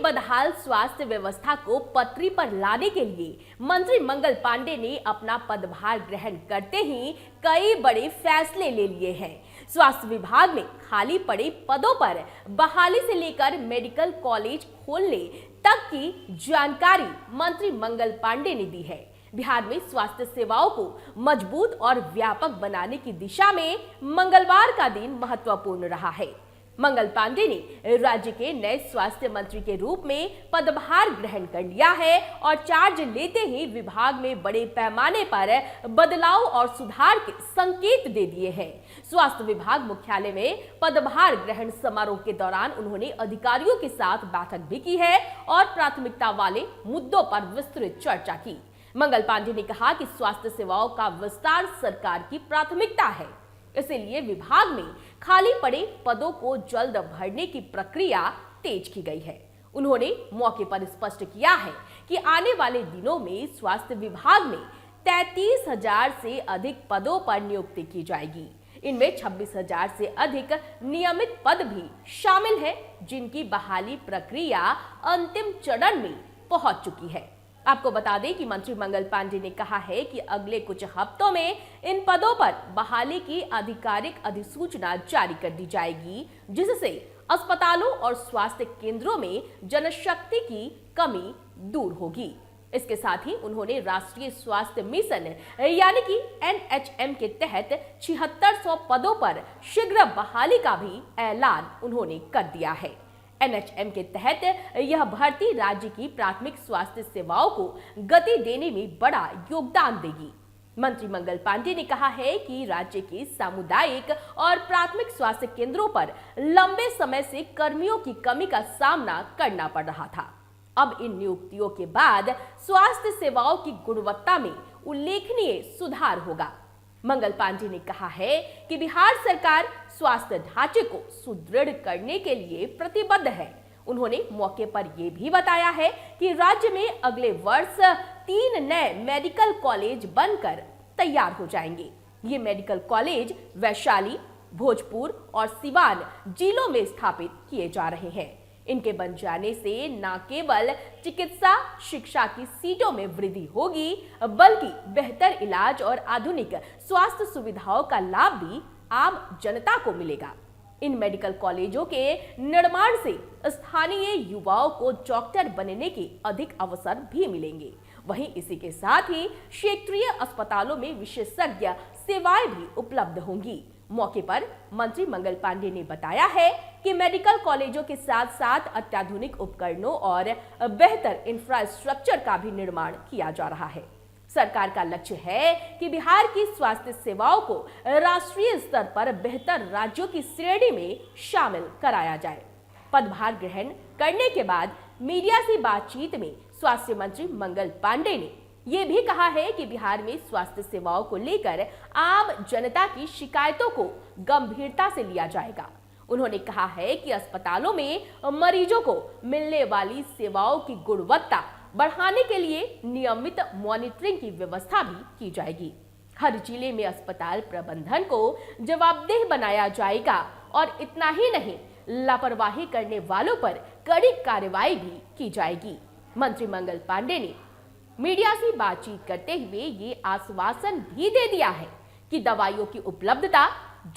बदहाल स्वास्थ्य व्यवस्था को पटरी पर लाने के लिए मंत्री मंगल पांडे ने अपना पदभार ग्रहण करते ही कई बड़े फैसले ले लिए हैं। स्वास्थ्य विभाग में खाली पड़े पदों पर बहाली से लेकर मेडिकल कॉलेज खोलने तक की जानकारी मंत्री मंगल पांडे ने दी है। बिहार में स्वास्थ्य सेवाओं को मजबूत और व्यापक बनाने की दिशा में मंगलवार का दिन महत्वपूर्ण रहा है। मंगल पांडे ने राज्य के नए स्वास्थ्य मंत्री के रूप में पदभार ग्रहण कर लिया है और चार्ज लेते ही विभाग में बड़े पैमाने पर बदलाव और सुधार के संकेत दे दिए हैं। स्वास्थ्य विभाग मुख्यालय में पदभार ग्रहण समारोह के दौरान उन्होंने अधिकारियों के साथ बैठक भी की है और प्राथमिकता वाले मुद्दों पर विस्तृत चर्चा की। मंगल पांडे ने कहा कि स्वास्थ्य सेवाओं का विस्तार सरकार की प्राथमिकता है, इसलिए विभाग में खाली पड़े पदों को जल्द भरने की प्रक्रिया तेज की गई है। उन्होंने मौके पर स्पष्ट किया है कि आने वाले दिनों में स्वास्थ्य विभाग में 33,000 से अधिक पदों पर नियुक्ति की जाएगी। इनमें 26,000 से अधिक नियमित पद भी शामिल हैं, जिनकी बहाली प्रक्रिया अंतिम चरण में पहुंच चुकी है। आपको बता दें कि मंत्री मंगल पांडे ने कहा है कि अगले कुछ हफ्तों में इन पदों पर बहाली की आधिकारिक अधिसूचना जारी कर दी जाएगी, जिससे अस्पतालों और स्वास्थ्य केंद्रों में जनशक्ति की कमी दूर होगी। इसके साथ ही उन्होंने राष्ट्रीय स्वास्थ्य मिशन यानी कि NHM के तहत 7600 पदों पर शीघ्र बहाली का भी ऐलान उन्होंने कर दिया है। NHM के तहत यह भर्ती राज्य की प्राथमिक स्वास्थ्य सेवाओं को गति देने में बड़ा योगदान देगी। मंत्री मंगल पांडे ने कहा है कि राज्य के सामुदायिक और प्राथमिक स्वास्थ्य केंद्रों पर लंबे समय से कर्मियों की कमी का सामना करना पड़ रहा था। अब इन नियुक्तियों के बाद स्वास्थ्य सेवाओं की गुणवत्ता में उल्लेखनीय सुधार होगा। मंगल पांडे ने कहा है कि बिहार सरकार स्वास्थ्य ढांचे को सुदृढ़ करने के लिए प्रतिबद्ध है। उन्होंने मौके पर यह भी बताया है कि राज्य में अगले वर्ष 3 नए मेडिकल कॉलेज बनकर तैयार हो जाएंगे। ये मेडिकल कॉलेज वैशाली, भोजपुर और सिवान जिलों में स्थापित किए जा रहे हैं। इनके बन जाने से न केवल चिकित्सा शिक्षा की सीटों में वृद्धि होगी, बल्कि बेहतर इलाज और आधुनिक स्वास्थ्य सुविधाओं का लाभ भी आम जनता को मिलेगा। इन मेडिकल कॉलेजों के निर्माण से स्थानीय युवाओं को डॉक्टर बनने के अधिक अवसर भी मिलेंगे। वहीं इसी के साथ ही क्षेत्रीय अस्पतालों में विशेषज्ञ सेवाएं भी उपलब्ध होंगी। मौके पर मंत्री मंगल पांडे ने बताया है कि मेडिकल कॉलेजों के साथ साथ अत्याधुनिक उपकरणों और बेहतर इंफ्रास्ट्रक्चर का भी निर्माण किया जा रहा है। सरकार का लक्ष्य है कि बिहार की स्वास्थ्य सेवाओं को राष्ट्रीय स्तर पर बेहतर राज्यों की श्रेणी में शामिल कराया जाए। पदभार ग्रहण करने के बाद मीडिया से बातचीत में स्वास्थ्य मंत्री मंगल पांडे ने ये भी कहा है कि बिहार में स्वास्थ्य सेवाओं को लेकर आम जनता की शिकायतों को गंभीरता से लिया जाएगा। उन्होंने कहा है कि अस्पतालों में मरीजों को मिलने वाली सेवाओं की गुणवत्ता बढ़ाने के लिए नियमित मॉनिटरिंग की व्यवस्था भी की जाएगी। हर जिले में अस्पताल प्रबंधन को जवाबदेह बनाया जाएगा और इतना ही नहीं, लापरवाही करने वालों पर कड़ी कार्रवाई भी की जाएगी। मंत्री मंगल पांडे ने मीडिया से बातचीत करते हुए ये आश्वासन भी दे दिया है कि दवाइयों की उपलब्धता,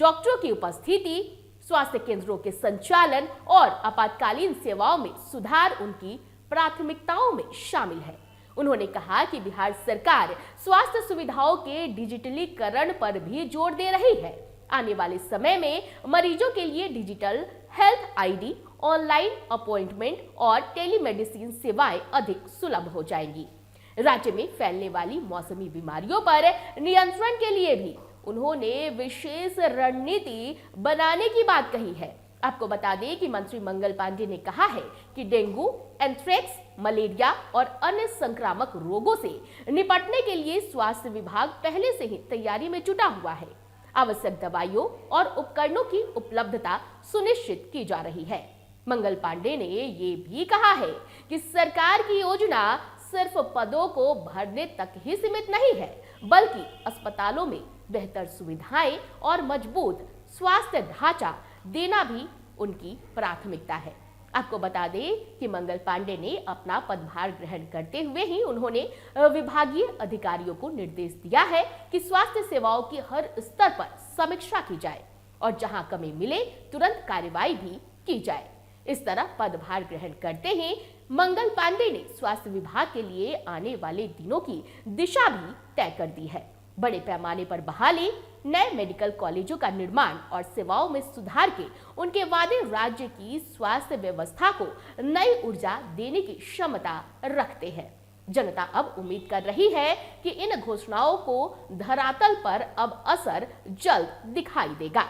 डॉक्टरों की उपस्थिति, स्वास्थ्य केंद्रों के संचालन और आपातकालीन सेवाओं में सुधार उनकी प्राथमिकताओं में शामिल है। उन्होंने कहा कि बिहार सरकार स्वास्थ्य सुविधाओं के डिजिटलीकरण पर भी जोर दे रही है। आने वाले समय में मरीजों के लिए digital health ID, online appointment और टेलीमेडिसिन सेवाएं अधिक सुलभ हो जाएंगी। राज्य में फैलने वाली मौसमी बीमारियों पर नियंत्रण के लिए भी उन्होंने विशेष रणनीति बनाने की बात कही है। आपको बता दें कि मंत्री मंगल पांडे ने कहा है कि डेंगू, एंथ्रेक्स, मलेरिया और अन्य संक्रामक रोगों से निपटने के लिए स्वास्थ्य विभाग पहले से ही तैयारी में जुटा हुआ है। आवश्यक दवाइयों और उपकरणों की उपलब्धता सुनिश्चित की जा रही है। मंगल पांडे ने ये भी कहा है कि सरकार की योजना सिर्फ पदों को भरने तक ही सीमित नहीं है, बल्कि अस्पतालों में बेहतर सुविधाएं और मजबूत स्वास्थ्य ढांचा देना भी उनकी प्राथमिकता है। आपको बता दें कि मंगल पांडे ने अपना पदभार ग्रहण करते हुए ही उन्होंने विभागीय अधिकारियों को निर्देश दिया है कि स्वास्थ्य सेवाओं की हर स्तर पर समीक्षा की जाए और जहां कमी मिले तुरंत कार्रवाई भी की जाए। इस तरह पदभार ग्रहण करते ही मंगल पांडे ने स्वास्थ्य विभाग के लिए आने वाले दिनों की दिशा भी तय कर दी है। बड़े पैमाने पर बहाली, नए मेडिकल कॉलेजों का निर्माण और सेवाओं में सुधार के उनके वादे राज्य की स्वास्थ्य व्यवस्था को नई ऊर्जा देने की क्षमता रखते हैं। जनता अब उम्मीद कर रही है कि इन घोषणाओं को धरातल पर अब असर जल्द दिखाई देगा।